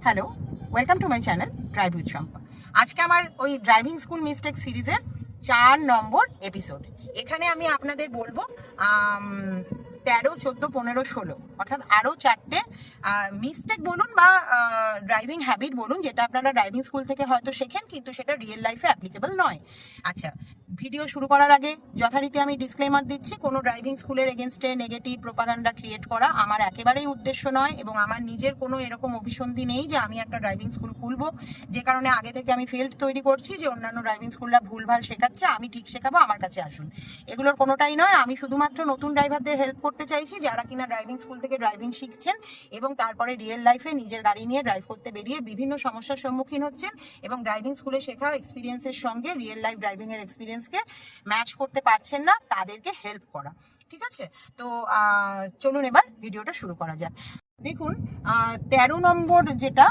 Hello, welcome to my channel drive with Shampa. আজকে আমার ওই ড্রাইভিং স্কুল মিস্টেক সিরিজের 4 নম্বর এপিসোড। এখানে আমি আপনাদের বলবো 13, 14, 15, 16 অর্থাৎ আরও 4টে মিস্টেক বলুন বা ড্রাইভিং হ্যাবিট বলুন, যেটা আপনারা ড্রাইভিং স্কুল থেকে হয়তো শেখেন কিন্তু সেটা রিয়েল লাইফে অ্যাপ্লিকেবল নয়। আচ্ছা, ভিডিও শুরু করার আগে যথারীতি আমি ডিসক্লেমার দিচ্ছি, কোনো ড্রাইভিং স্কুলের এগেনস্টে নেগেটিভ প্রোপাগান্ডা ক্রিয়েট করা আমার একেবারেই উদ্দেশ্য নয়, এবং আমার নিজের কোনো এরকম অভিসন্ধি নেই যে আমি একটা ড্রাইভিং স্কুল খুলবো, যে কারণে আগে থেকে আমি ফিল্ড তৈরি করছি যে অন্যান্য ড্রাইভিং স্কুলরা ভুলভাল শেখাচ্ছে, আমি ঠিক শেখাবো, আমার কাছে আসুন। এগুলোর কোনোটাই নয়। আমি শুধুমাত্র নতুন ড্রাইভারদের হেল্প করতে চাইছি, যারা কিনা ড্রাইভিং স্কুল থেকে ড্রাইভিং শিখছেন এবং তারপরে রিয়েল লাইফে নিজের গাড়ি নিয়ে ড্রাইভ করতে বেরিয়ে বিভিন্ন সমস্যার সম্মুখীন হচ্ছেন এবং ড্রাইভিং স্কুলে শেখা এক্সপিরিয়েন্সের সঙ্গে রিয়েল লাইফ ড্রাইভিং এর এক্সপিরিয়েন্সকে ম্যাচ করতে পারছেন না, তাদেরকে হেল্প করা। ঠিক আছে, তো চলুন এবার ভিডিওটা শুরু করা যাক। দেখুন, 13 নম্বর যেটা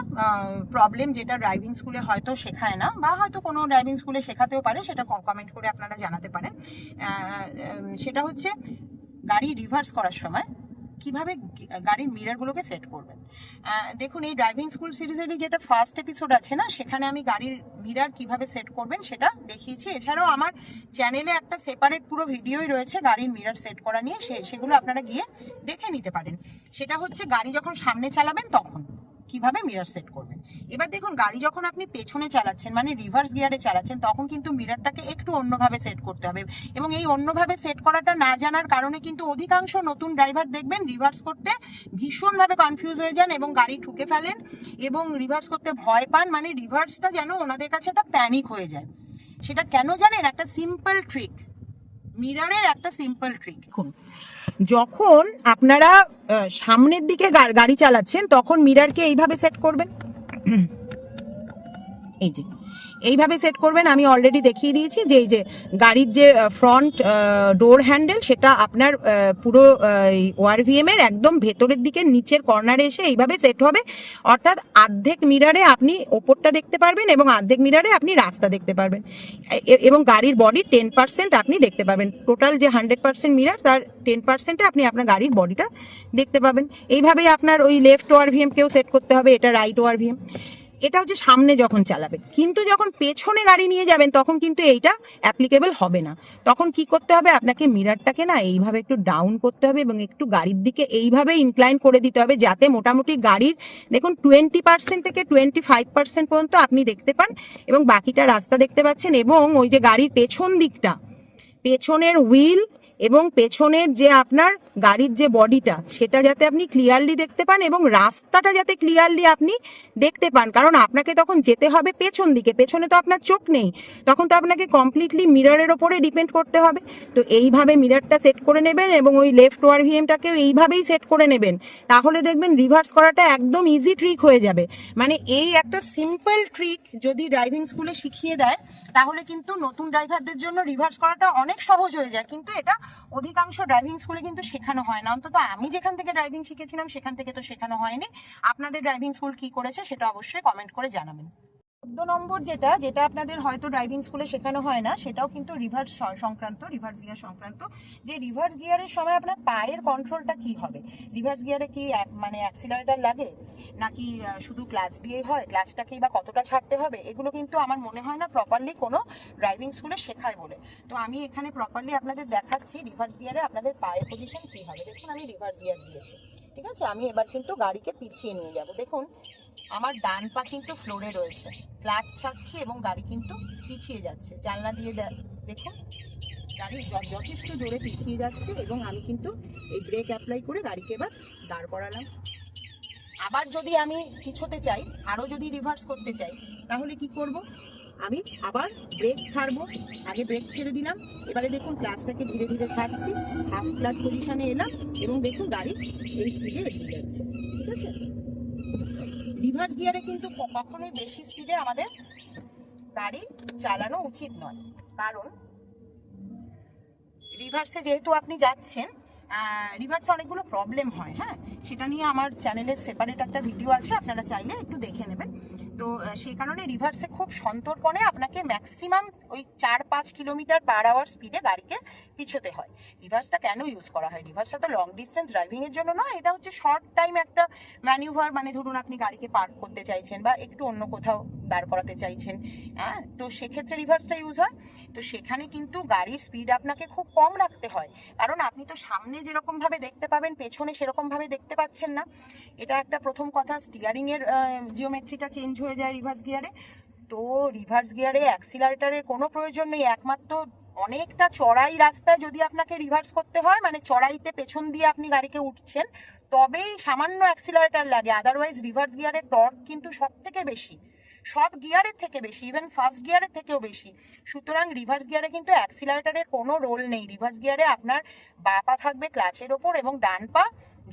প্রবলেম, যেটা ড্রাইভিং স্কুলে হয়তো শেখায় না বা হয়তো কোনো ড্রাইভিং স্কুলে শেখাতেও পারে, সেটা কমেন্ট করে আপনারা জানাতে পারেন। সেটা হচ্ছে গাড়ি রিভার্স করার সময় কিভাবে গাড়ির মিররগুলোকে সেট করবেন। দেখুন, এই ড্রাইভিং স্কুল সিরিজেরই যেটা ফার্স্ট এপিসোড আছে না, সেখানে আমি গাড়ির মিরর কিভাবে সেট করবেন সেটা দেখিয়েছি। এছাড়াও আমার চ্যানেলে একটা সেপারেট পুরো ভিডিওই রয়েছে গাড়ির মিরর সেট করা নিয়ে, সেগুলো আপনারা গিয়ে দেখে নিতে পারেন। সেটা হচ্ছে গাড়ি যখন সামনে চালাবেন তখন কিভাবে মিরর সেট করবেন। এবার দেখুন, গাড়ি যখন আপনি পেছনে চালাচ্ছেন মানে রিভার্স গিয়ারে চালাচ্ছেন, তখন কিন্তু মিররটাকে একটু অন্যভাবে সেট করতে হবে, এবং এই অন্যভাবে সেট করাটা না জানার কারণে কিন্তু অধিকাংশ নতুন ড্রাইভার দেখবেন রিভার্স করতে ভীষণভাবে কনফিউজ হয়ে যান এবং গাড়ি ঠুকে ফেলেন এবং রিভার্স করতে ভয় পান। মানে রিভার্সটা যেন ওনাদের কাছে একটা প্যানিক হয়ে যায়। সেটা কেন জানেন? একটা সিম্পল ট্রিক, মিররের একটা সিম্পল ট্রিক। দেখুন, যখন আপনারা সামনের দিকে গাড়ি চালাচ্ছেন তখন মিররকে এইভাবে সেট করবেন, এই যে এইভাবে সেট করবেন। আমি অলরেডি দেখিয়ে দিয়েছি যে এই যে গাড়ির যে ফ্রন্ট ডোর হ্যান্ডেল, সেটা আপনার পুরো ওআরভিএম এর একদম ভেতরের দিকে নিচের কর্নারে এসে এইভাবে সেট হবে। অর্থাৎ অর্ধেক মিররে আপনি ওপরটা দেখতে পারবেন এবং অর্ধেক মিররে আপনি রাস্তা দেখতে পারবেন, এবং গাড়ির বডির 10% আপনি দেখতে পাবেন। টোটাল যে 100% মিরর, তার 10%-এ আপনি আপনার গাড়ির বডিটা দেখতে পাবেন। এইভাবেই আপনার ওই লেফট ওআরভিএম কেও সেট করতে হবে, এটা রাইট ওআরভিএম। এটা হচ্ছে সামনে যখন চালাবেন, কিন্তু যখন পেছনে গাড়ি নিয়ে যাবেন তখন কিন্তু এইটা অ্যাপ্লিকেবল হবে না। তখন কি করতে হবে? আপনাকে মিররটাকে না এইভাবে একটু ডাউন করতে হবে এবং একটু গাড়ির দিকে এইভাবে ইনক্লাইন করে দিতে হবে, যাতে মোটামুটি গাড়ির দেখুন 20% থেকে 25% পর্যন্ত আপনি দেখতে পান এবং বাকিটা রাস্তা দেখতে পাচ্ছেন। এবং ওই যে গাড়ির পেছন দিকটা, পেছনের হুইল এবং পেছনের যে আপনার গাড়ির যে বডিটা, সেটা যাতে আপনি ক্লিয়ারলি দেখতে পান এবং রাস্তাটা যাতে ক্লিয়ারলি আপনি দেখতে পান। কারণ আপনাকে তখন যেতে হবে পেছন দিকে, পেছনে তো আপনার চোখ নেই, তখন তো আপনাকে কমপ্লিটলি মিররের ওপরে ডিপেন্ড করতে হবে। তো এইভাবে মিররটা সেট করে নেবেন এবং ওই লেফট ওআরভিএমটাকেও এইভাবেই সেট করে নেবেন, তাহলে দেখবেন রিভার্স করাটা একদম ইজি ট্রিক হয়ে যাবে। মানে এই একটা সিম্পল ট্রিক যদি ড্রাইভিং স্কুলে শিখিয়ে দেয়, তাহলে কিন্তু নতুন ড্রাইভারদের জন্য রিভার্স করাটা অনেক সহজ হয়ে যায়। কিন্তু এটা অধিকাংশ ড্রাইভিং স্কুলে কিন্তু শেখানো হয় না, অন্তত আমি যেখান থেকে ড্রাইভিং শিখেছিলাম সেখান থেকে তো শেখানো হয়নি। আপনাদের ড্রাইভিং স্কুল কি করেছে সেটা অবশ্যই কমেন্ট করে জানাবেন। 14 নম্বর যেটা আপনাদের হয়তো ড্রাইভিং স্কুলে শেখানো হয় না, সেটাও কিন্তু রিভার্স সংক্রান্ত, রিভার্স গিয়ার সংক্রান্ত। যে রিভার্স গিয়ারের সময় আপনার পায়ের কন্ট্রোলটা কি হবে। রিভার্স গিয়ারে কি মানে অ্যাক্সিলারেটর লাগে নাকি শুধু ক্লাচ দিয়েই হয়, ক্লাচটাকেই বা কতটা ছাড়তে হবে, এগুলো কিন্তু আমার মনে হয় না প্রপারলি কোনো ড্রাইভিং স্কুলে শেখায় বলে। তো আমি এখানে প্রপারলি আপনাদের দেখাচ্ছি রিভার্স গিয়ারে আপনাদের পায়ের পজিশন কি হবে। দেখুন, আমি রিভার্স গিয়ার দিয়েছি, ঠিক আছে। আমি এবার কিন্তু গাড়িকে পিছিয়ে নিয়ে যাব। দেখুন, আমার ডান পা কিন্তু ফ্লোরে রয়েছে, ক্লাচ ছাড়ছি এবং গাড়ি কিন্তু পিছিয়ে যাচ্ছে। জানলা দিয়ে দেখুন, গাড়ি যথেষ্ট জোরে পিছিয়ে যাচ্ছে এবং আমি কিন্তু এই ব্রেক অ্যাপ্লাই করে গাড়িকে এবার দাঁড় করালাম। আবার যদি আমি পিছোতে চাই, আরও যদি রিভার্স করতে চাই, তাহলে কি করব? আমি আবার ব্রেক ছাড়বো, আগে ব্রেক ছেড়ে দিলাম, এবারে দেখুন ক্লাচটাকে ধীরে ধীরে ছাড়ছি, হাফ ক্লাচ পজিশনে এলাম এবং দেখুন গাড়ি এই স্পিডে এগিয়ে যাচ্ছে। ঠিক আছে, রিভার্স গিয়ারে কিন্তু কখনোই বেশি স্পিডে আমাদের গাড়ি চালানো উচিত নয়, কারণ রিভার্সে যেহেতু আপনি যাচ্ছেন, রিভার্সে অনেকগুলো প্রবলেম হয়। হ্যাঁ, সেটা নিয়ে আমার চ্যানেলে সেপারেট একটা ভিডিও আছে, আপনারা চাইলে একটু দেখে নেবেন। তো সেই কারণে রিভার্সে খুব সন্তর্পণে আপনাকে ম্যাক্সিমাম ওই 4-5 কিলোমিটার পার আওয়ার স্পিডে গাড়িকে পিছোতে হয়। রিভার্সটা কেন ইউজ করা হয়? রিভার্সটা তো লং ডিস্টেন্স ড্রাইভিংয়ের জন্য নয়, এটা হচ্ছে শর্ট টাইম একটা ম্যানিউভার। মানে ধরুন আপনি গাড়িকে পার্ক করতে চাইছেন বা একটু অন্য কোথাও দাঁড় করাতে চাইছেন, হ্যাঁ, তো সেক্ষেত্রে রিভার্সটা ইউজ হয়। তো সেখানে কিন্তু গাড়ির স্পিড আপনাকে খুব কম রাখতে হয়, কারণ আপনি তো সামনে যেরকমভাবে দেখতে পাবেন পেছনে সেরকমভাবে দেখতে পাচ্ছেন না। এটা একটা প্রথম কথা। স্টিয়ারিংয়ের জিওমেট্রিটা চেঞ্জ হয়ে যায় রিভার্স গিয়ারে। তো রিভার্স গিয়ারে অ্যাক্সিলারেটরের কোনো প্রয়োজন নেই, একমাত্র অনেকটা চড়াই রাস্তায় যদি আপনাকে রিভার্স করতে হয়, মানে চড়াইতে পেছন দিয়ে আপনি গাড়িকে উঠছেন, তবেই সামান্য অ্যাক্সিলারেটর লাগে। আদারওয়াইজ রিভার্স গিয়ারের টর্ক কিন্তু সব থেকে বেশি, সব গিয়ারের থেকে বেশি, ইভেন ফার্স্ট গিয়ারের থেকেও বেশি। সুতরাং রিভার্স গিয়ারে কিন্তু অ্যাক্সিলারেটরের কোনো রোল নেই। রিভার্স গিয়ারে আপনার বা পা থাকবে ক্লাচের ওপর এবং ডান পা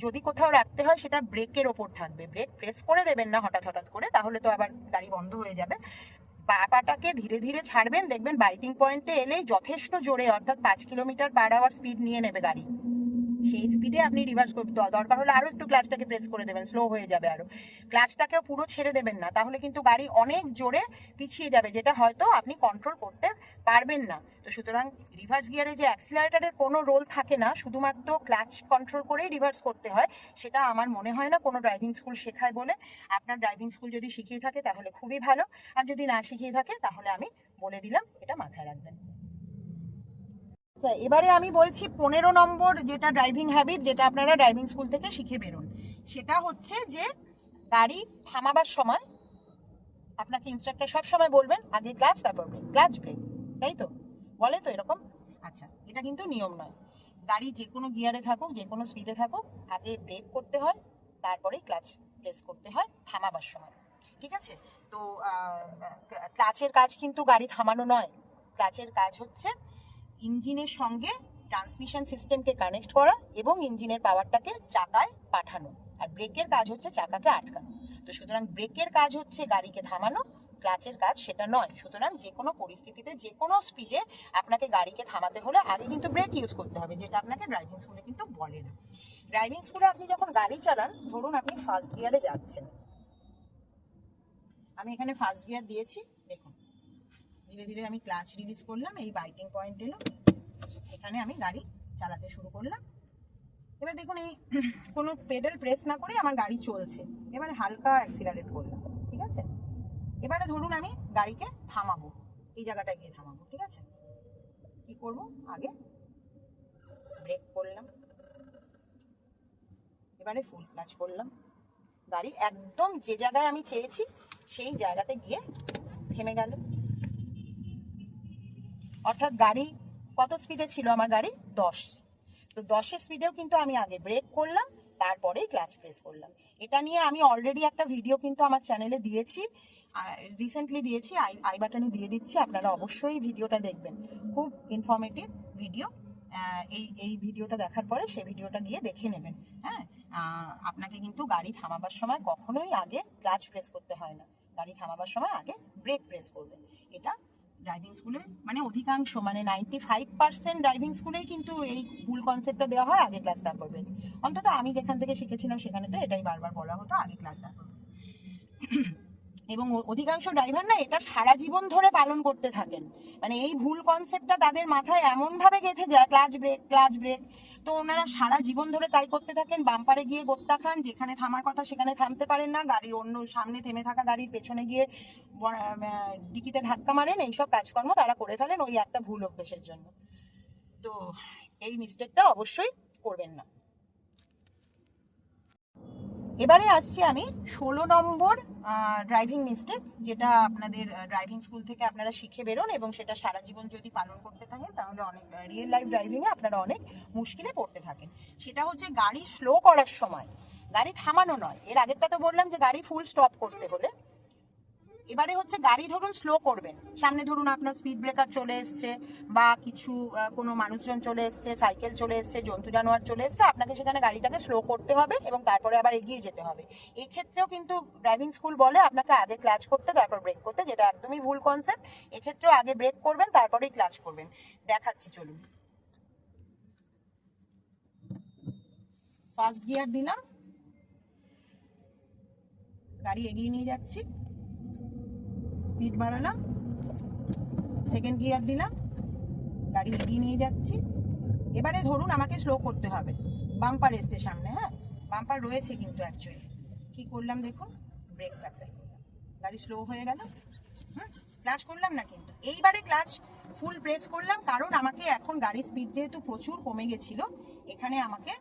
যদি কোথাও রাখতে হয় সেটা ব্রেকের ওপর থাকবে। ব্রেক প্রেস করে দেবেন না হঠাৎ হঠাৎ করে, তাহলে তো আবার গাড়ি বন্ধ হয়ে যাবে। বা পাটাকে ধীরে ধীরে ছাড়বেন, দেখবেন বাইটিং পয়েন্টে এলেই যথেষ্ট জোরে, অর্থাৎ 5 কিলোমিটার পার আওয়ার স্পিড নিয়ে নেবে গাড়ি। সেই স্পিডে আপনি রিভার্স করতে, দরকার হলে আরো একটু ক্লাচটাকে প্রেস করে দেবেন, স্লো হয়ে যাবে আরো। ক্লাচটাকেও পুরো ছেড়ে দেবেন না, তাহলে কিন্তু গাড়ি অনেক জোরে পিছিয়ে যাবে, যেটা হয়তো আপনি কন্ট্রোল করতে পারবেন না। তো সুতরাং রিভার্স গিয়ারে যে অ্যাক্সিলারেটরের কোনো রোল থাকে না, শুধুমাত্র ক্লাচ কন্ট্রোল করেই রিভার্স করতে হয়, সেটা আমার মনে হয় না কোনো ড্রাইভিং স্কুল শেখায় বলে। আপনার ড্রাইভিং স্কুল যদি শিখিয়ে থাকে তাহলে খুবই ভালো, আর যদি না শিখিয়ে থাকে তাহলে আমি বলে দিলাম, এটা মাথায় রাখবেন। আচ্ছা, এবারে আমি বলছি 15 নম্বর যেটা ড্রাইভিং হ্যাবিট, যেটা আপনারা ড্রাইভিং স্কুল থেকে শিখে বেরোন। সেটা হচ্ছে যে গাড়ি থামাবার সময় আপনাকে ইনস্ট্রাক্টর সব সময় বলবেন আগে ক্লাচ তারপর ব্রেক, ক্লাচ ব্রেক, তাই তো বলে তো এরকম? আচ্ছা, এটা কিন্তু নিয়ম নয়। গাড়ি যে কোনো গিয়ারে থাকুক, যে কোনো স্পিডে থাকুক, আগে ব্রেক করতে হয়, তারপরেই ক্লাচ প্রেস করতে হয় থামাবার সময়, ঠিক আছে? তো ক্লাচের কাজ কিন্তু গাড়ি থামানো নয়। ক্লাচের কাজ হচ্ছে ইঞ্জিনের সঙ্গে ট্রান্সমিশন সিস্টেমকে কানেক্ট করা এবং ইঞ্জিনের পাওয়ারটাকে চাকায় পাঠানো, আর ব্রেকের কাজ হচ্ছে চাকাকে আটকানো। তো সুতরাং ব্রেকের কাজ হচ্ছে গাড়িকে থামানো, ক্লাচের কাজ সেটা নয়। সুতরাং যে কোনো পরিস্থিতিতে যে কোনো স্পিডে আপনাকে গাড়িকে থামাতে হলে আগে কিন্তু ব্রেক ইউজ করতে হবে, যেটা আপনাকে ড্রাইভিং স্কুলে কিন্তু বলে না। ড্রাইভিং স্কুলে আপনি যখন গাড়ি চালান, ধরুন আপনি ফার্স্ট গিয়ারে যাচ্ছেন, আমি এখানে ফার্স্ট গিয়ার দিয়েছি, দেখুন ধীরে ধীরে আমি ক্লাচ রিলিজ করলাম, এই বাইটিং পয়েন্ট এলো, এখানে আমি গাড়ি চালাতে শুরু করলাম। এবার দেখুন এই কোনো পেডেল প্রেস না করে আমার গাড়ি চলছে। এবারে হালকা অ্যাক্সিলারেট করলাম, ঠিক আছে? এবারে ধরুন আমি গাড়িকে থামাবো, এই জায়গাটায় গিয়ে থামাবো, ঠিক আছে? কি করব? আগে ব্রেক করলাম, এবারে ফুল ক্লাচ করলাম, গাড়ি একদম যে জায়গায় আমি চেয়েছি সেই জায়গাতে গিয়ে থেমে গেল। অর্থাৎ গাড়ি কত স্পিডে ছিল? আমার গাড়ি 10। তো 10-এর স্পিডেও কিন্তু আমি আগে ব্রেক করলাম, তারপরেই ক্লাচ প্রেস করলাম। এটা নিয়ে আমি অলরেডি একটা ভিডিও কিন্তু আমার চ্যানেলে দিয়েছি, রিসেন্টলি দিয়েছি, আই বাটনে দিয়ে দিচ্ছি, আপনারা অবশ্যই ভিডিওটা দেখবেন, খুব ইনফরমেটিভ ভিডিও। এই ভিডিওটা দেখার পরে সেই ভিডিওটা গিয়ে দেখে নেবেন। হ্যাঁ, আপনাকে কিন্তু গাড়ি থামাবার সময় কখনোই আগে ক্লাচ প্রেস করতে হয় না, গাড়ি থামাবার সময় আগে ব্রেক প্রেস করবেন। এটা ড্রাইভিং স্কুলে মানে অধিকাংশ, মানে 95% ড্রাইভিং স্কুলেই কিন্তু এই ভুল কনসেপ্টটা দেওয়া হয়, আগে ক্লাস তারপর ব্রেক। অন্তত আমি যেখান থেকে শিখেছিলাম সেখানে তো এটাই বারবার বলা হতো, আগে ক্লাস তারপর ব্রেক। এবং অধিকাংশ ড্রাইভার না এটা সারা জীবন ধরে পালন করতে থাকেন, মানে এই ভুল কনসেপ্টটা তাদের মাথায় এমন ভাবে গেঁথে যায়, ক্লাচ ব্রেক ক্লাচ ব্রেক। তো ওনারা সারা জীবন ধরে তাই করতে থাকেন, বাম্পারে গিয়ে গোত্তা খান, যেখানে থামার কথা সেখানে থামতে পারেন না, গাড়ির অন্য সামনে থেমে থাকা গাড়ির পেছনে গিয়ে ডিকিতে ধাক্কা মারেন, এইসব কাজকর্ম তারা করে ফেলেন ওই একটা ভুল অভ্যেসের জন্য। তো এই মিস্টেকটা অবশ্যই করবেন না। এবারে আসছি আমি 16 নম্বর ড্রাইভিং মিস্টেক, যেটা আপনাদের ড্রাইভিং স্কুল থেকে আপনারা শিখে বেরোন এবং সেটা সারা জীবন যদি পালন করতে থাকেন তাহলে অনেক রিয়েল লাইফ ড্রাইভিংয়ে আপনারা অনেক মুশকিলে পড়তে থাকেন। সেটা হচ্ছে গাড়ি স্লো করার সময় গাড়ি থামানো নয়। এর আগেরটা তো বললাম যে গাড়ি ফুল স্টপ করতে হলে, এবারে হচ্ছে গাড়ি ধরুন স্লো করবেন, সামনে ধরুন আপনার স্পিড ব্রেকার চলে এসছে বা কিছু কোনো মানুষজন চলে এসছে, সাইকেল চলে এসছে, জন্তু জানোয়ার চলে এসছে, আপনাকে সেখানে গাড়িটাকে স্লো করতে হবে এবং তারপরে আবার এগিয়ে যেতে হবে। এক্ষেত্রেও কিন্তু ড্রাইভিং স্কুল বলে আপনাকে আগে ক্লাচ করতে তারপর ব্রেক করতে, যেটা একদমই ভুল কনসেপ্ট। এক্ষেত্রেও আগে ব্রেক করবেন তারপরেই ক্লাচ করবেন। দেখাচ্ছি চলুন। ফার্স্ট গিয়ার দিলাম, গাড়ি এগিয়ে নিয়ে যাচ্ছি, স্পিড বাড়ালাম, সেকেন্ড গিয়ার দিলাম, গাড়ি এগিয়ে নিয়ে যাচ্ছি। এবারে ধরুন আমাকে স্লো করতে হবে, বাম্পার এসছে সামনে, হ্যাঁ বাম্পার রয়েছে কিন্তু অ্যাকচুয়ালি কি করলাম দেখুন, ব্রেক অ্যাপ্লাই করলাম, গাড়ি স্লো হয়ে গেল। ক্লাচ করলাম না কিন্তু, এইবারে ক্লাচ ফুল প্রেস করলাম, কারণ আমাকে এখন গাড়ির স্পিড যেহেতু প্রচুর কমে গেছিল, এখানে আমাকে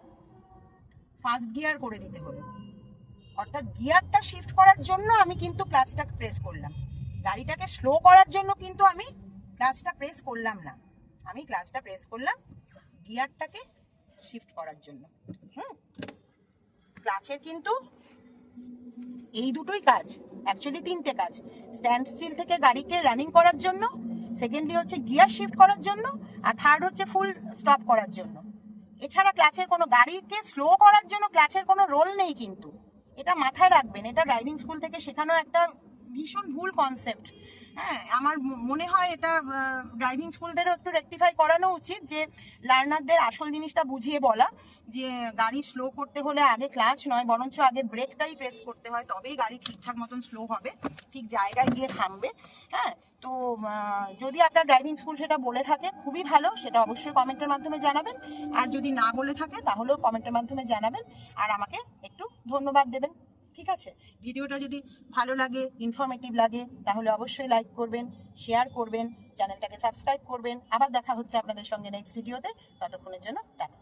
ফার্স্ট গিয়ার করে দিতে হলো, অর্থাৎ গিয়ারটা শিফট করার জন্য আমি কিন্তু ক্লাচটা প্রেস করলাম, গাড়িটাকে স্লো করার জন্য কিন্তু আমি ক্লাচটা প্রেস করলাম না, আমি ক্লাচটা প্রেস করলাম গিয়ারটাকে শিফট করার জন্য। ক্লাচের কিন্তু এই দুটোই কাজ, অ্যাকচুয়ালি তিনটে কাজ, স্ট্যান্ড স্টিল থেকে গাড়িকে রানিং করার জন্য, সেকেন্ডলি হচ্ছে গিয়ার শিফট করার জন্য, আর থার্ড হচ্ছে ফুল স্টপ করার জন্য। এছাড়া ক্লাচের কোনো, গাড়িকে স্লো করার জন্য ক্লাচের কোনো রোল নেই কিন্তু, এটা মাথায় রাখবেন, এটা ড্রাইভিং স্কুল থেকে শেখানো একটা ভীষণ ভুল কনসেপ্ট। হ্যাঁ, আমার মনে হয় এটা ড্রাইভিং স্কুলদেরও একটু রেকটিফাই করানো উচিত, যে লার্নারদের আসল জিনিসটা বুঝিয়ে বলা, যে গাড়ি স্লো করতে হলে আগে ক্লাচ নয়, বরঞ্চ আগে ব্রেকটাই প্রেস করতে হয়, তবেই গাড়ি ঠিকঠাক মতন স্লো হবে, ঠিক জায়গায় গিয়ে থামবে। হ্যাঁ, তো যদি আপনার ড্রাইভিং স্কুল সেটা বলে থাকে খুবই ভালো, সেটা অবশ্যই কমেন্টের মাধ্যমে জানাবেন, আর যদি না বলে থাকে তাহলেও কমেন্টের মাধ্যমে জানাবেন, আর আমাকে একটু ধন্যবাদ দেবেন। ঠিক আছে, ভিডিওটা যদি ভালো লাগে, ইনফরমেটিভ লাগে, তাহলে অবশ্যই লাইক করবেন, শেয়ার করবেন, চ্যানেলটাকে সাবস্ক্রাইব করবেন। আবার দেখা হচ্ছে আপনাদের সঙ্গে নেক্সট ভিডিওতে, ততক্ষণের জন্য টাটা।